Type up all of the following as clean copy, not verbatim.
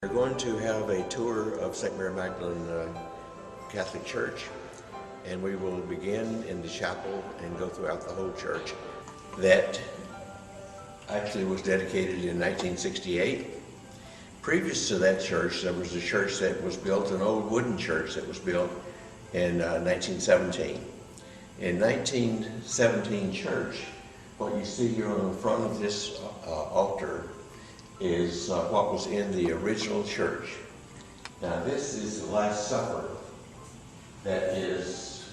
We're going to have a tour of St. Mary Magdalene Catholic Church, and we will begin in the chapel and go throughout the whole church. That actually was dedicated in 1968. Previous to that church, there was a church that was built, an old wooden church that was built in 1917. In 1917 church, what you see here on the front of this altar is what was in the original church. Now this is the Last Supper. That is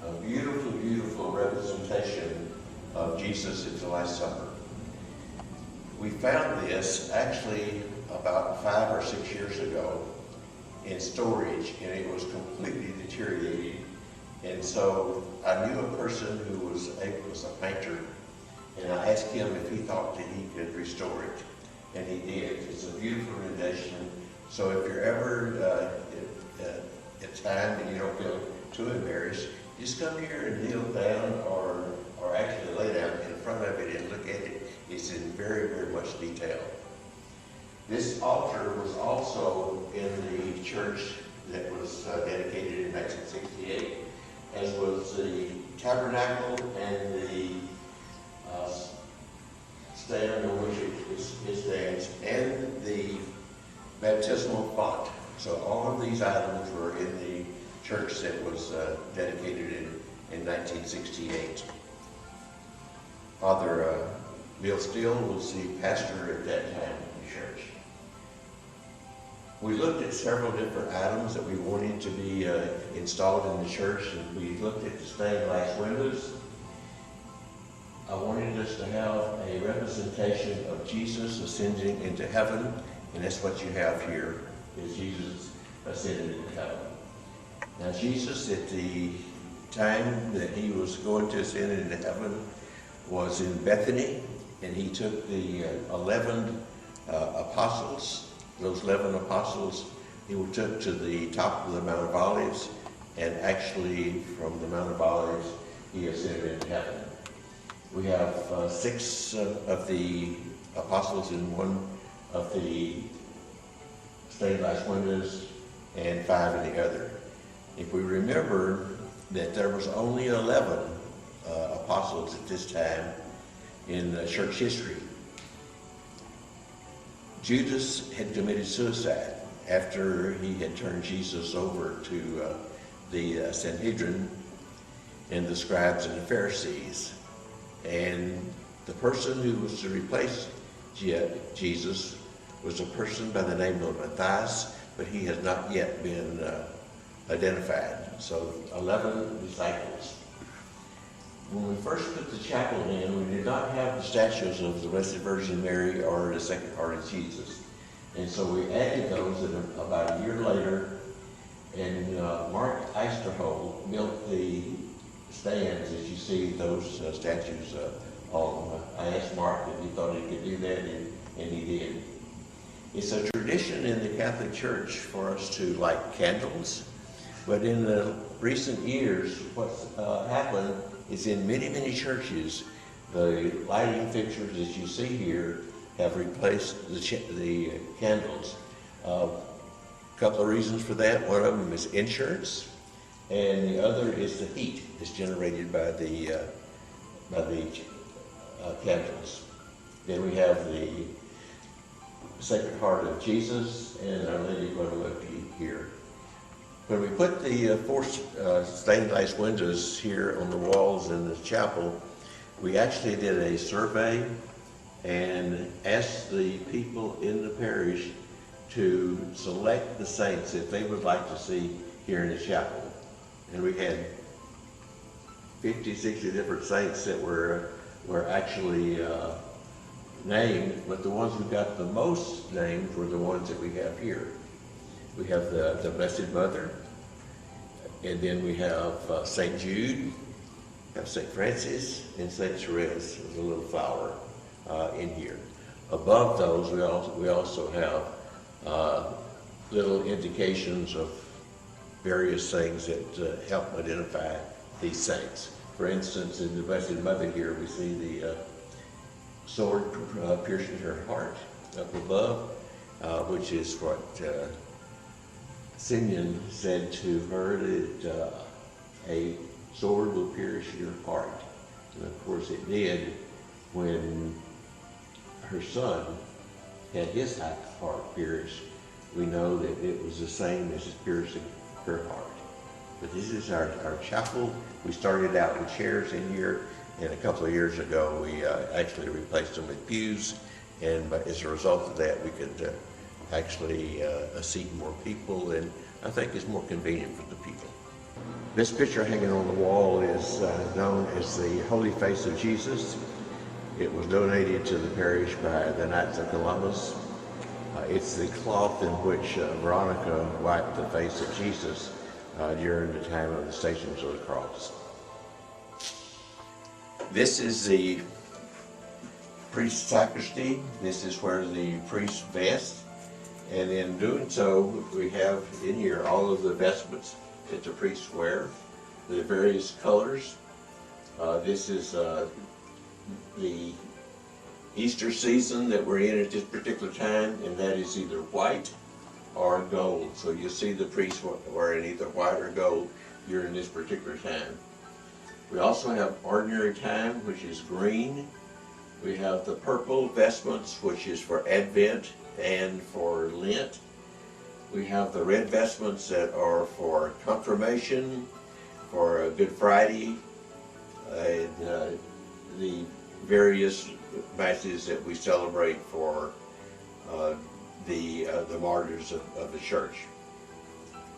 a beautiful, beautiful representation of Jesus at the Last Supper. We found this actually about 5 or 6 years ago in storage, and it was completely deteriorated. And so I knew a person who was a painter, and I asked him if he thought that he could restore it. And he did. It's a beautiful rendition. So if you're ever at time and you don't feel too embarrassed, just come here and kneel down or actually lay down in front of it and look at it. It's in very, very much detail. This altar was also in the church that was dedicated in 1968, as was the tabernacle and the stand on which it stands, and the baptismal font. So all of these items were in the church that was dedicated in 1968. Father Bill Steele was the pastor at that time in the church. We looked at several different items that we wanted to be installed in the church, and we looked at the stained glass windows. I wanted us to have a representation of Jesus ascending into heaven, and that's what you have here, is Jesus ascending into heaven. Now Jesus, at the time that he was going to ascend into heaven, was in Bethany, and he took the 11 apostles. Those 11 apostles he took to the top of the Mount of Olives, and actually from the Mount of Olives he ascended into heaven. We have 6 of the apostles in one of the stained glass windows and 5 in the other. If we remember that there was only 11 apostles at this time in church history. Judas had committed suicide after he had turned Jesus over to the Sanhedrin and the scribes and the Pharisees. And the person who was to replace Jesus was a person by the name of Matthias, but he has not yet been identified. So 11 disciples. When we first put the chapel in, we did not have the statues of the Blessed Virgin Mary or the Sacred Heart of Jesus. And so we added those about a year later, and Mark Eisterhold built the stands as you see those statues on. I asked Mark if he thought he could do that, and he did. It's a tradition in the Catholic Church for us to light candles, but in the recent years, what's happened is in many, many churches, the lighting fixtures that you see here have replaced the candles. A couple of reasons for that. One of them is insurance, and the other is the heat that's generated by the candles. Then we have the Sacred Heart of Jesus and Our Lady of Guadalupe here. When we put the 4 stained glass windows here on the walls in the chapel, we actually did a survey and asked the people in the parish to select the saints that they would like to see here in the chapel. And we had 50, 60 different saints that were actually named, but the ones who got the most names were the ones that we have here. We have the Blessed Mother, and then we have St. Jude, we have St. Francis, and St. Therese with a little flower in here. Above those, we also have little indications of various things that help identify these saints. For instance, in the Blessed Mother here, we see the sword piercing her heart up above. which is what Simeon said to her, that a sword will pierce your heart. And of course it did when her son had his heart pierced. We know that it was the same as piercing her heart. But this is our chapel. We started out with chairs in here, and a couple of years ago we actually replaced them with pews, and as a result of that we could actually seat more people, and I think it's more convenient for the people. This picture hanging on the wall is known as the Holy Face of Jesus. It was donated to the parish by the Knights of Columbus. It's the cloth in which Veronica wiped the face of Jesus during the time of the Stations of the Cross. This is the priest's sacristy. This is where the priest vests, and in doing so we have in here all of the vestments that the priests wear, the various colors. This is the Easter season that we're in at this particular time, and that is either white or gold. So you'll see the priests wearing either white or gold during this particular time. We also have ordinary time, which is green. We have the purple vestments, which is for Advent and for Lent. We have the red vestments that are for confirmation, for Good Friday, and the various masses that we celebrate for the martyrs of the church.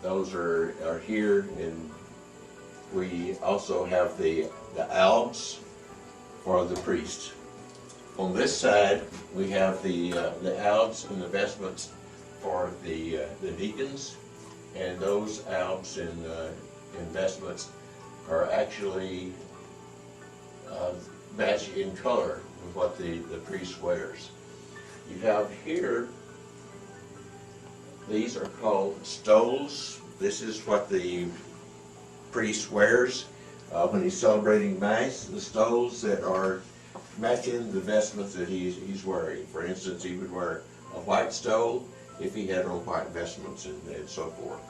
Those are here, and we also have the albs for the priest. On this side, we have the albs and the vestments for the deacons, and those albs and vestments are actually match in color with what the priest wears. You have here, these are called stoles. This is what the priest wears when he's celebrating Mass, the stoles that are matching the vestments that he's wearing. For instance, he would wear a white stole if he had on white vestments and so forth.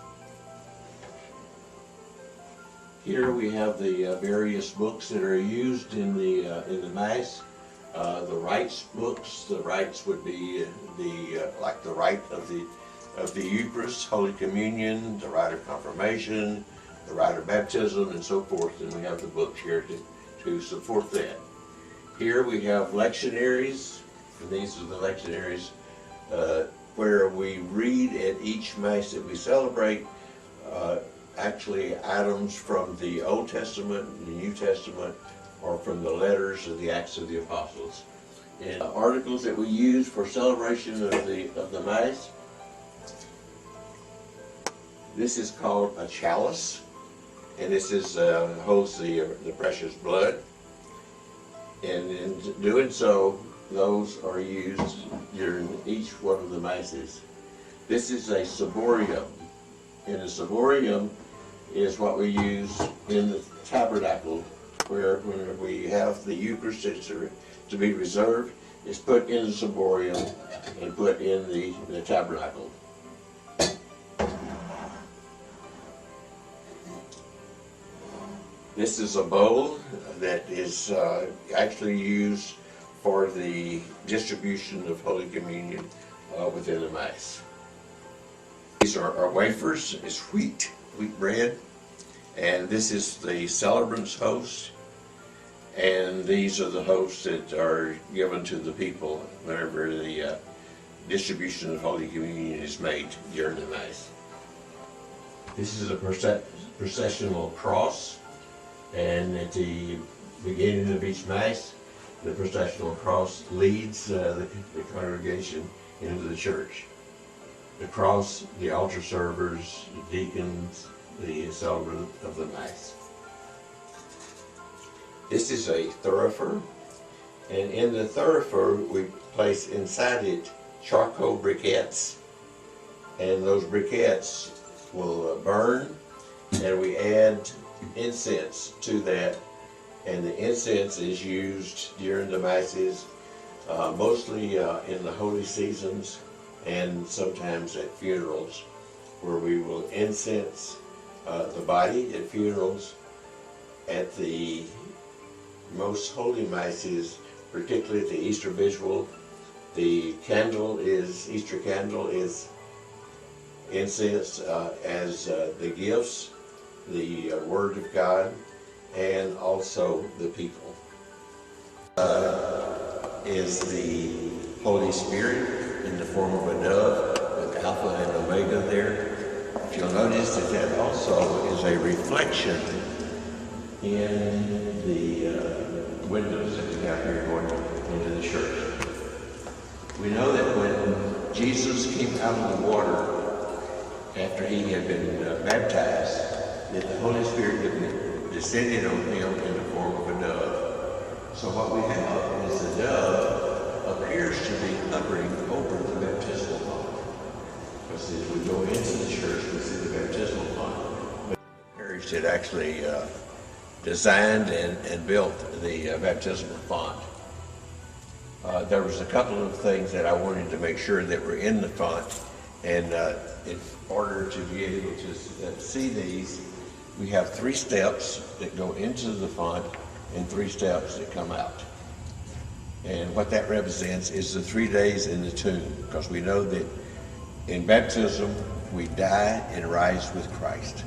Here we have the various books that are used in the Mass. The rites books. The rites would be like the rite of the Eucharist, Holy Communion, the rite of confirmation, the rite of baptism, and so forth. And we have the books here to support that. Here we have lectionaries, and these are the lectionaries where we read at each Mass that we celebrate actually items from the Old Testament, the New Testament, or from the letters of the Acts of the Apostles. And articles that we use for celebration of the Mass. This is called a chalice, and this is holds the precious blood. And in doing so, those are used during each one of the Masses. This is a ciborium, and a ciborium is what we use in the tabernacle, where when we have the Eucharist to be reserved, is put in the ciborium and put in the tabernacle. This is a bowl that is actually used for the distribution of Holy Communion within the Mass. These are wafers. It's wheat bread, and this is the celebrant's host, and these are the hosts that are given to the people whenever the distribution of Holy Communion is made during the Mass. This is a processional cross, and at the beginning of each Mass, the processional cross leads the congregation into the church. The cross, the altar servers, the deacons, the celebrant of the Mass. This is a thurifer, and in the thurifer we place inside it charcoal briquettes, and those briquettes will burn, and we add incense to that, and the incense is used during the Masses, mostly in the holy seasons, and sometimes at funerals, where we will incense the body at funerals. At the most holy masses, particularly at the Easter Visual, the Easter candle is incensed as the gifts, the Word of God, and also the people. Is the Holy Spirit in the form of a dove with Alpha and Omega there. If you'll notice that also is a reflection in the windows that we have here going into the church. We know that when Jesus came out of the water after he had been baptized, that the Holy Spirit descended on him in the form of a dove. So what we have is the dove appears to be hovering over the baptismal font. Because as we go into the church, we see the baptismal font. But the parish had actually designed and built the baptismal font. There was a couple of things that I wanted to make sure that were in the font, and in order to be able to see these, we have 3 steps that go into the font and 3 steps that come out. And what that represents is the 3 days in the tomb, because we know that in baptism we die and rise with Christ.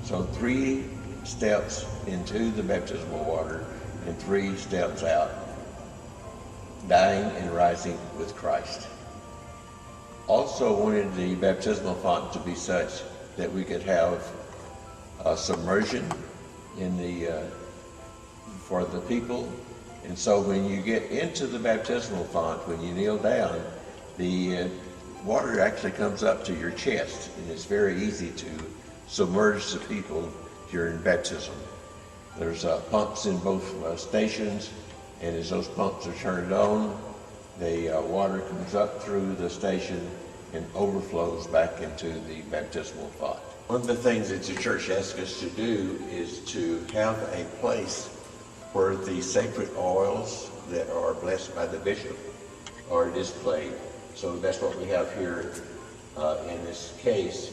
So 3 steps into the baptismal water and 3 steps out, dying and rising with Christ. Also wanted the baptismal font to be such that we could have submersion in for the people. And so when you get into the baptismal font, when you kneel down, the water actually comes up to your chest, and it's very easy to submerge the people during baptism. There's pumps in both stations, and as those pumps are turned on, the water comes up through the station and overflows back into the baptismal font. One of the things that the church asks us to do is to have a place where the sacred oils that are blessed by the bishop are displayed. So that's what we have here in this case.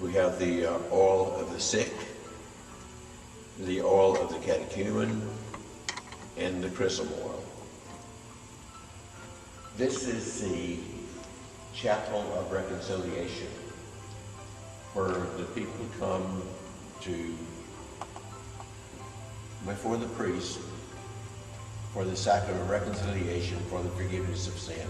We have the oil of the sick, the oil of the catechumen, and the chrism oil. This is the chapel of reconciliation, where the people come to before the priest for the sacrament of reconciliation, for the forgiveness of sin.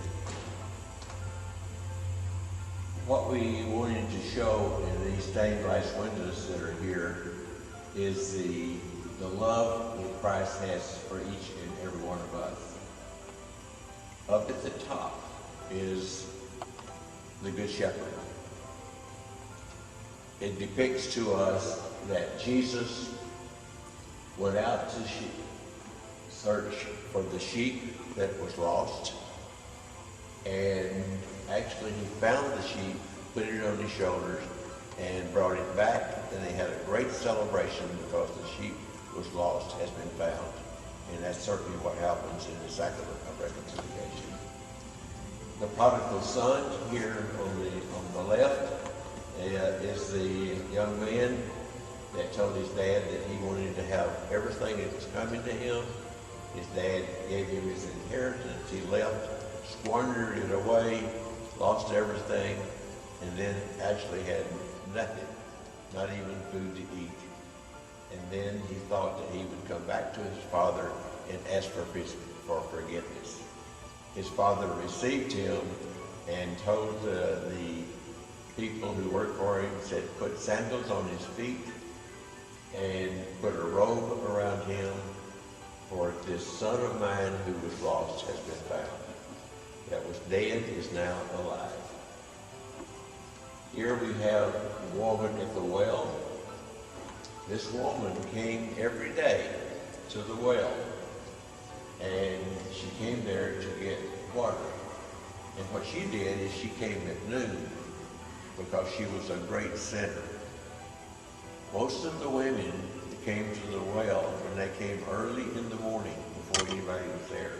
What we wanted to show in these stained glass windows that are here is the love that Christ has for each and every one of us. Up at the top is the Good Shepherd. It depicts to us that Jesus went out to search for the sheep that was lost, and actually he found the sheep, put it on his shoulders, and brought it back, and they had a great celebration because the sheep was lost has been found. And that's certainly what happens in the sacrament of reconciliation. The prodigal son here on the left is the young man that told his dad that he wanted to have everything that was coming to him. His dad gave him his inheritance. He left, squandered it away, lost everything, and then actually had nothing, not even food to eat. And then he thought that he would come back to his father and ask for forgiveness. His father received him and told the people who worked for him, said, put sandals on his feet and put a robe around him, for this son of mine who was lost has been found. That was dead is now alive. Here we have the woman at the well. This woman came every day to the well, and she came there to get water. And what she did is she came at noon because she was a great sinner. Most of the women that came to the well, when they came early in the morning before anybody was there.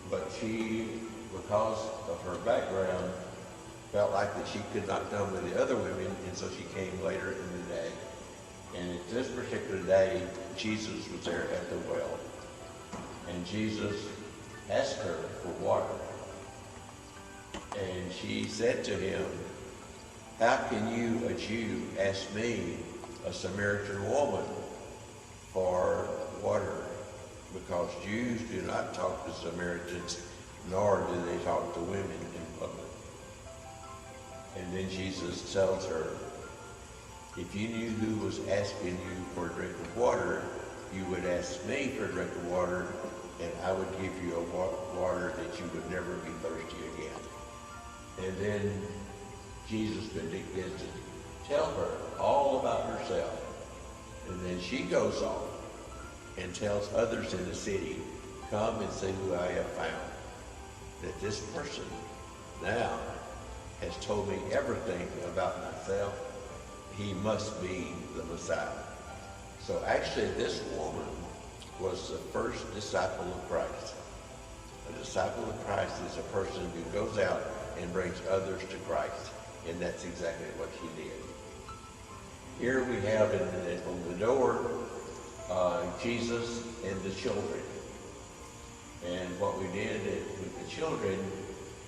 But she, because of her background, felt like that she could not come with the other women, and so she came later in the day. And at this particular day, Jesus was there at the well. And Jesus asked her for water. And she said to him, "How can you, a Jew, ask me, a Samaritan woman, for water?" Because Jews do not talk to Samaritans, nor do they talk to women in public. And then Jesus tells her, "If you knew who was asking you for a drink of water, you would ask me for a drink of water, and I would give you a water that you would never be thirsty again." And then Jesus begins to tell her all about herself. And then she goes off and tells others in the city, "Come and see who I have found. That this person now has told me everything about myself. He must be the Messiah." So actually this woman was the first disciple of Christ. A disciple of Christ is a person who goes out and brings others to Christ. And that's exactly what she did. Here we have on the door, Jesus and the children. And what we did with the children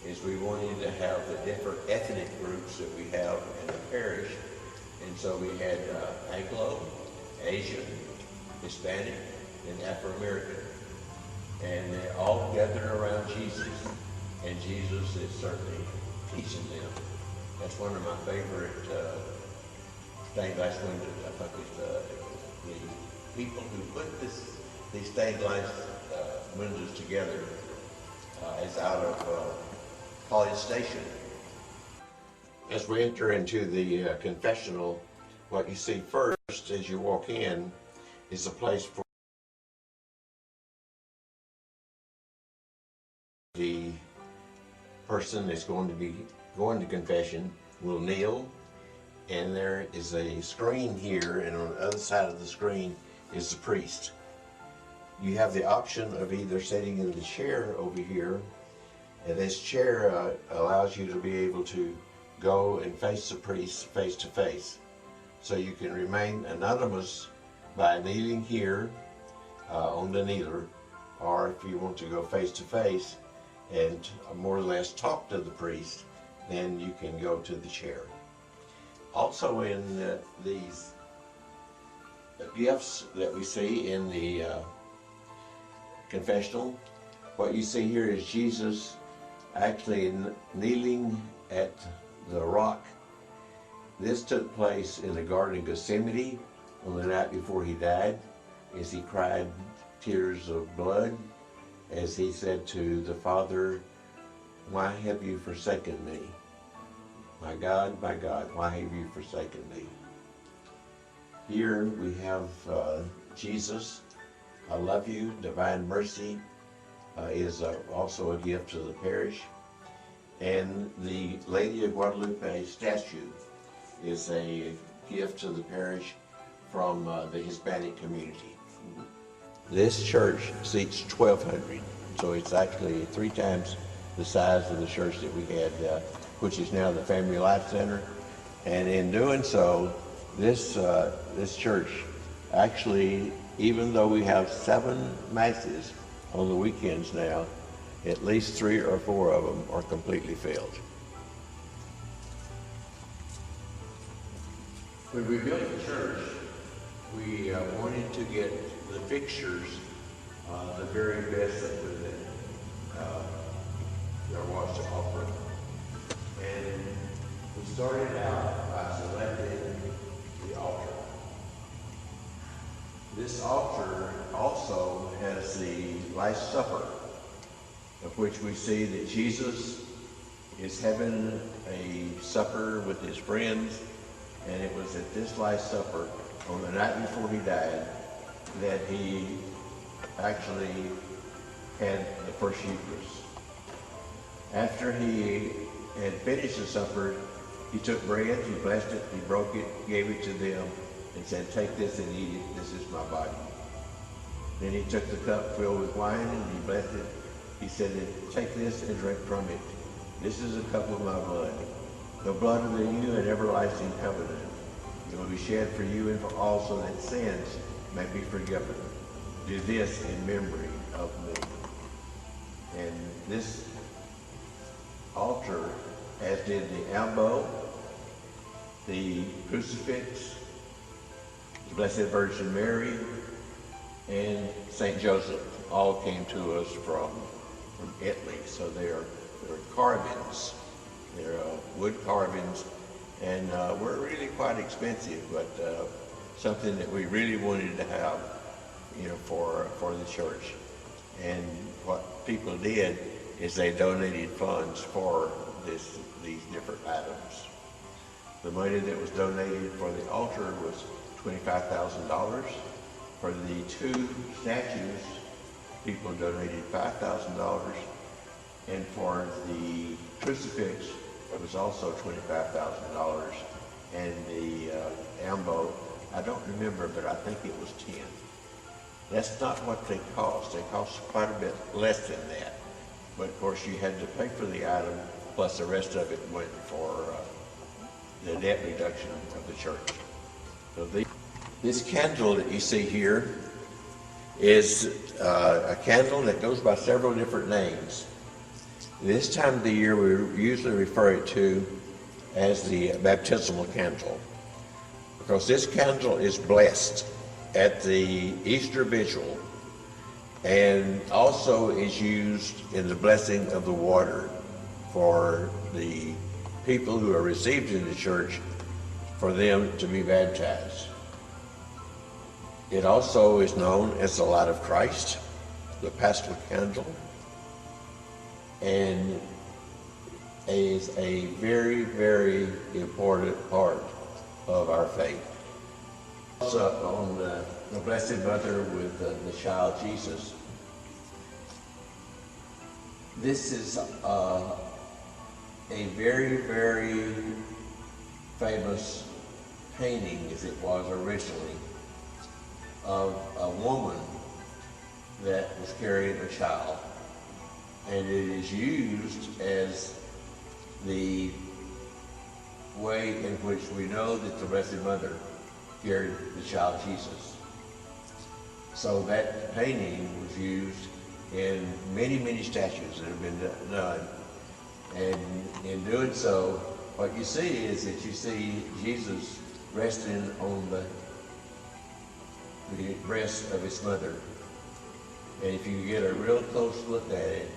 is we wanted to have the different ethnic groups that we have in the parish. And so we had Anglo, Asian, Hispanic, and Afro-American. And they're all gathered around Jesus. And Jesus is certainly teaching them. That's one of my favorite stained glass windows. I think it's the people who put these stained glass windows together is out of College Station. As we enter into the confessional, what you see first as you walk in is a place for the person that's going to be going to confession will kneel, and there is a screen here, and on the other side of the screen is the priest. You have the option of either sitting in the chair over here, and this chair allows you to be able to go and face the priest face to face. So you can remain anonymous by kneeling here on the kneeler, or if you want to go face to face and more or less talk to the priest, then you can go to the chair. Also in these gifts that we see in the confessional, what you see here is Jesus actually kneeling at the rock. This took place in the Garden of Gethsemane on the night before he died, as he cried tears of blood, as he said to the Father, "Why have you forsaken me? My God, why have you forsaken me?" Here we have Jesus, "I love you." Divine mercy is also a gift to the parish. And the Lady of Guadalupe statue is a gift to the parish from the Hispanic community. This church seats 1,200, so it's actually 3 times the size of the church that we had, which is now the Family Life Center. And in doing so, this church actually, even though we have 7 masses on the weekends now, at least 3 or 4 of them are completely filled. When we built the church, we wanted to get the fixtures the very best that there was to offer. And we started out by selecting the altar. This altar also has the Last Supper, of which we see that Jesus is having a supper with his friends, and it was at this Last Supper on the night before he died that he actually had the first Eucharist. After he had finished the supper, he took bread, he blessed it, he broke it, gave it to them, and said, "Take this and eat it, this is my body." Then he took the cup filled with wine and he blessed it. He said, "Take this and drink from it. This is a cup of my blood, the blood of the new and everlasting covenant. It will be shed for you and for all, so that sins may be forgiven. Do this in memory of me. And this altar, as did the elbow, the crucifix, the Blessed Virgin Mary, and St. Joseph, all came to us from Italy. So they're carvings. They're wood carvings, and were really quite expensive, but something that we really wanted to have, for the church. And what people did is they donated funds for these different items. The money that was donated for the altar was $25,000. For the two statues, people donated $5,000. And for the crucifix, it was also $25,000. And the ambo, I don't remember, but I think it was 10. That's not what they cost. They cost quite a bit less than that. But of course, you had to pay for the item, plus the rest of it went for the debt reduction of the church. So this candle that you see here is a candle that goes by several different names. This time of the year, we usually refer it to as the baptismal candle, because this candle is blessed at the Easter Vigil and also is used in the blessing of the water for the people who are received in the church, for them to be baptized. It also is known as the light of Christ, the Paschal candle, and is a very, very important part of our faith. Also on the Blessed Mother with the child Jesus. This is a very, very famous painting, as it was originally, of a woman that was carrying a child. And it is used as the way in which we know that the Blessed Mother carried the child Jesus. So that painting was used in many, many statues that have been done. And in doing so, what you see is that you see Jesus resting on the breast of his mother. And if you get a real close look at it,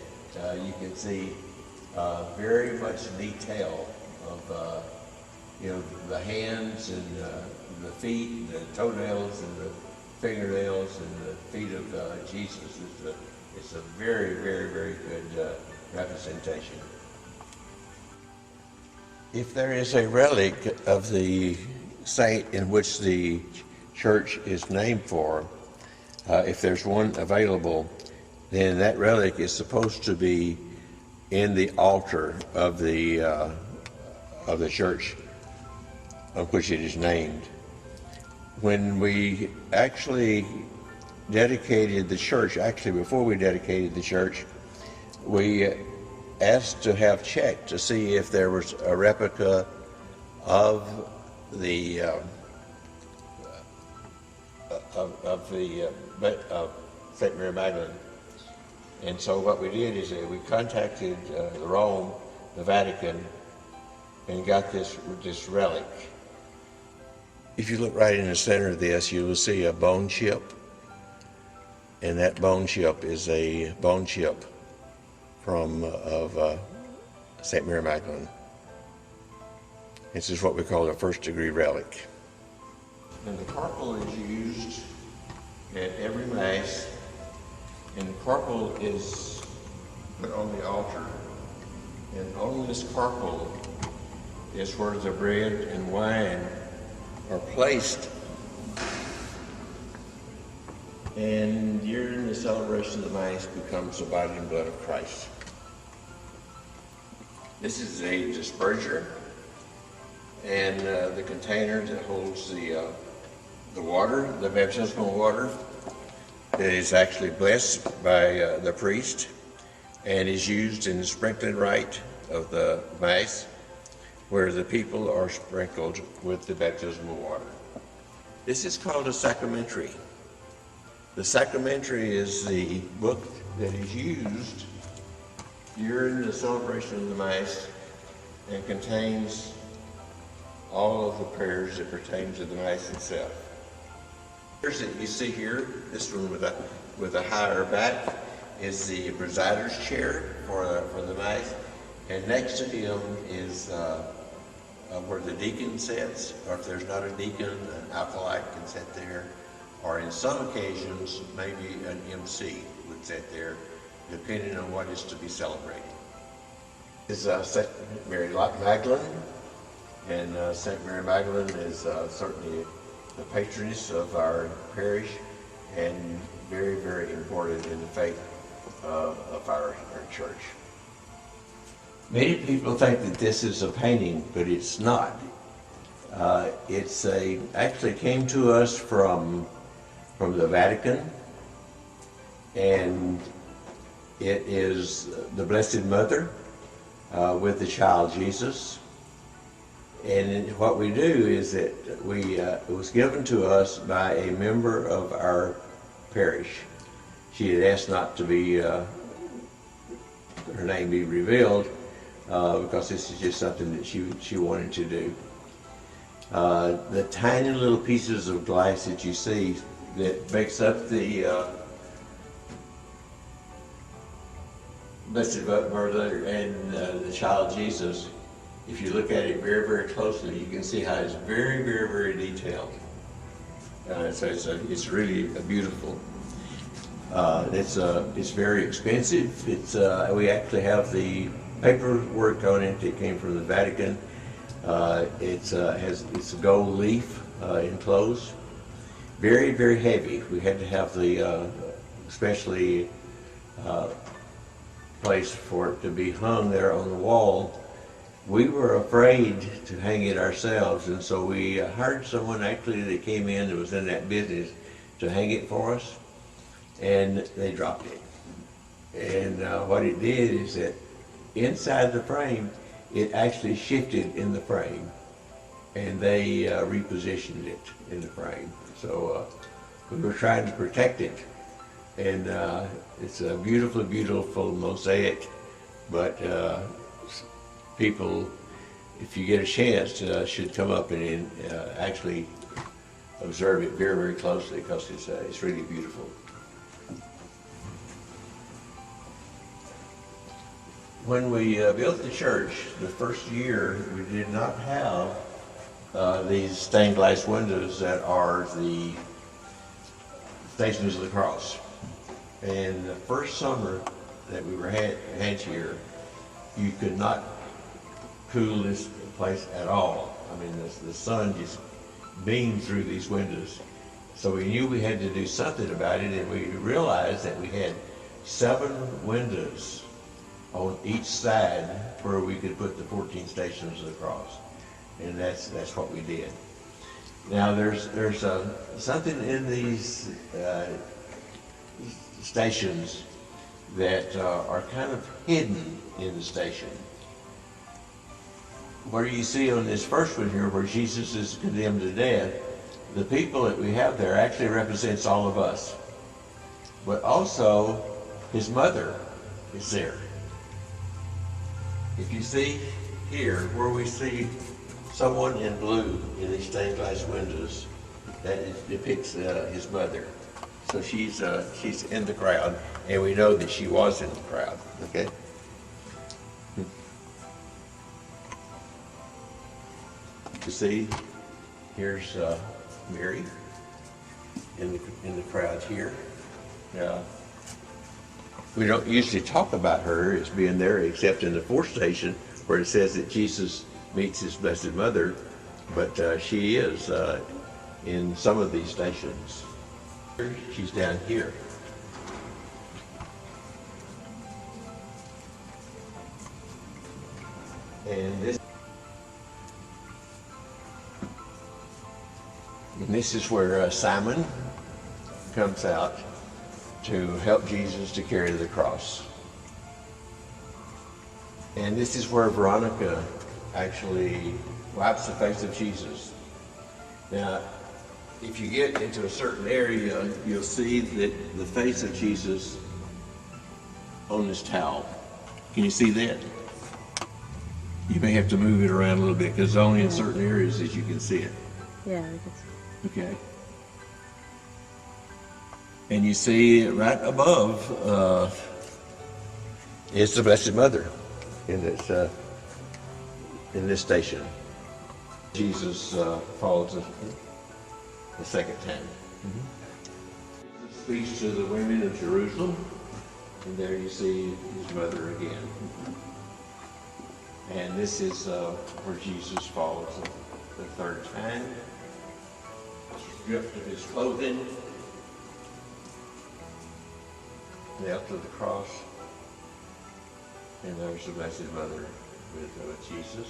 you can see very much detail of the hands and the feet, the toenails and the fingernails and the feet of Jesus. It's a very, very, very good representation. If there is a relic of the saint in which the church is named for, if there's one available, then that relic is supposed to be in the altar of the church on which it is named. When we actually dedicated the church, before we dedicated the church, we asked to have checked to see if there was a replica of the St. Mary Magdalene. And so what we did is we contacted Rome, the Vatican, and got this relic. If you look right in the center of this, you will see a bone chip, and that bone chip is a bone chip of St. Mary Magdalene. This is what we call a first-degree relic. And the corporal is used at every Mass, and the corporal is put on the altar. And on this corporal is where the bread and wine are placed. And during the celebration of the Mass becomes the body and blood of Christ. This is a disperser, and the container that holds the water, the baptismal water, is actually blessed by the priest and is used in the sprinkling rite of the Mass, where the people are sprinkled with the baptismal water. This is called a sacramentary. The sacramentary is the book that is used during the celebration of the Mass and contains all of the prayers that pertain to the Mass itself. Prayers that you see here, this one with a higher back, is the presider's chair for the Mass, and next to him is where the deacon sits, or if there's not a deacon, an acolyte can sit there, or in some occasions, maybe an MC would sit there, depending on what is to be celebrated. This is St. Mary Magdalene, and St. Mary Magdalene is certainly the patroness of our parish and very, very important in the faith of our church. Many people think that this is a painting, but it's not. Actually came to us from the Vatican, and it is the Blessed Mother with the child Jesus. And what we do is that it was given to us by a member of our parish. She had asked not to be her name be revealed because this is just something that she wanted to do. The tiny little pieces of glass that you see that makes up the Blessed Mother and the child Jesus, if you look at it very, very closely, you can see how it's very, very, very detailed. So it's really beautiful. It's very expensive. We actually have the paperwork on it that came from the Vatican. It's a gold leaf enclosed. Very, very heavy. We had to have the especially place for it to be hung there on the wall. We were afraid to hang it ourselves, and so we hired someone actually that came in that was in that business to hang it for us, and they dropped it. And what it did is that inside the frame, it actually shifted in the frame, and they repositioned it in the frame. So we were trying to protect it, and it's a beautiful, beautiful mosaic, but people, if you get a chance, should come up and actually observe it very, very closely, because it's really beautiful. When we built the church, the first year, we did not have these stained glass windows that are the Stations of the Cross. And the first summer that we had here, you could not cool this place at all. I mean, the sun just beamed through these windows. So we knew we had to do something about it, and we realized that we had 7 windows on each side where we could put the 14 Stations of the Cross. And that's what we did. Now there's something in these stations that are kind of hidden in the station. Where you see on this first one here, where Jesus is condemned to death, the people that we have there actually represents all of us. But also, his mother is there. If you see here, where we see someone in blue in these stained glass windows, that depicts his mother. So she's in the crowd, and we know that she was in the crowd. Okay. You see, here's Mary in the crowd here. We don't usually talk about her as being there, except in the 4th station where it says that Jesus meets his Blessed Mother, but she is in some of these stations. She's down here. And this is where Simon comes out to help Jesus to carry the cross. And this is where Veronica actually wipes the face of Jesus. Now, if you get into a certain area, you'll see that the face of Jesus on this towel. Can you see that? You may have to move it around a little bit because only in certain areas that you can see it. Yeah, I can see. Okay. And you see right above is the Blessed Mother in this station. Jesus falls the second time. Jesus speaks to the women of Jerusalem, and there you see his mother again. And this is where Jesus falls the third time. Stripped of his clothing, nailed to the cross, and there's the Blessed Mother with Jesus.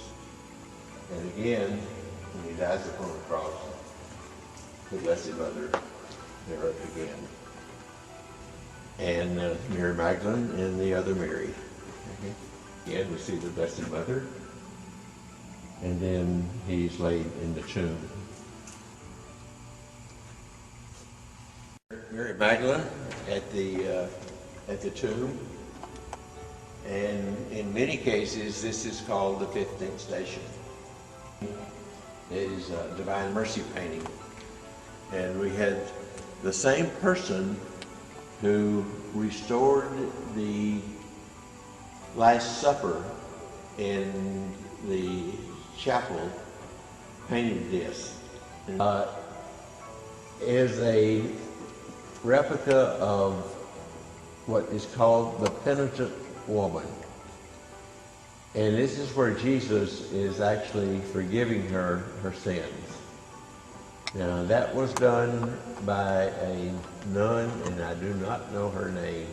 And again, when he dies upon the cross, the Blessed Mother there again. And Mary Magdalene and the other Mary. Again, we see the Blessed Mother, and then he's laid in the tomb. Mary Magdalene at the tomb, and in many cases this is called the 15th station. It is a Divine Mercy painting, and we had the same person who restored the Last Supper in the chapel painted this. Is a replica of what is called the penitent woman. And this is where Jesus is actually forgiving her sins. Now that was done by a nun, and I do not know her name.